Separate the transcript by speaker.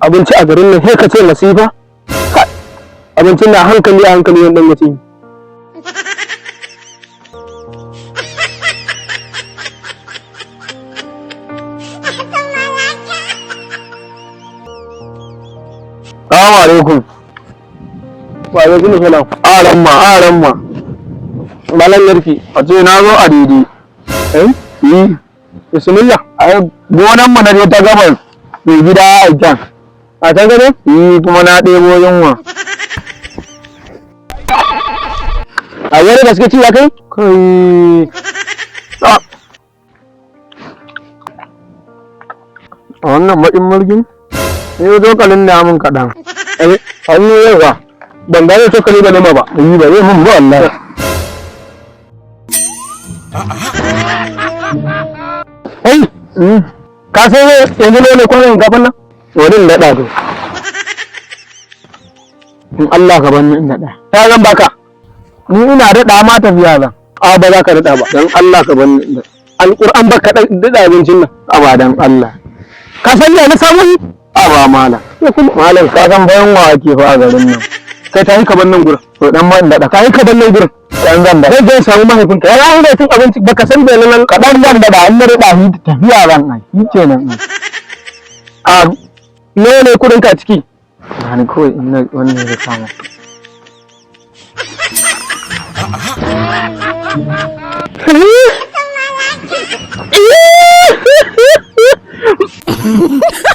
Speaker 1: abinci a garin nan sai ka ce masifa. Abincin na hankali a hankali wanda ya ce. Assalamu alaikum. Wa alaikum salam. Aramma. Malam yarki. A ce na zo a daidai. Bismillah. Ai gonan mu na je ta gabas. Mai gida a can. A can gane? Kuma na ɗebo yunwa. A yare da suke ci ya kai? Kai. A wannan baƙin mulkin? Sai cokalin da mun kaɗan. Hannu yawa. Ban gane cokali da nama ba. Yi ba zai mun ba Allah. Hey, ka sai yanzu ne kwanan gaban nan? Wani daɗa to. In Allah ka ban in daɗa. Ta zan baka. Ni ina daɗa ma tafiya zan. A ba za ka daɗa ba. Dan Allah ka ban in daɗa. Alƙur'an baka daɗa abincin nan. A ba dan Allah. Ka san ya na samu? A ba malam. Malam ka san bayan wa ake fa a garin nan. Kai ta yi ka ban nan gurin. To dan ma in daɗa. Ka yi ka ban nan gurin. Dan zan da. Zai samu mahaifinka. Ya yi da cin abinci baka san da nan kaɗan zan da an na daɗa shi tafiya zan ai. Shi kenan. A ne kudin ka ciki? Ba ni kawai ina wannan ya samu. Ha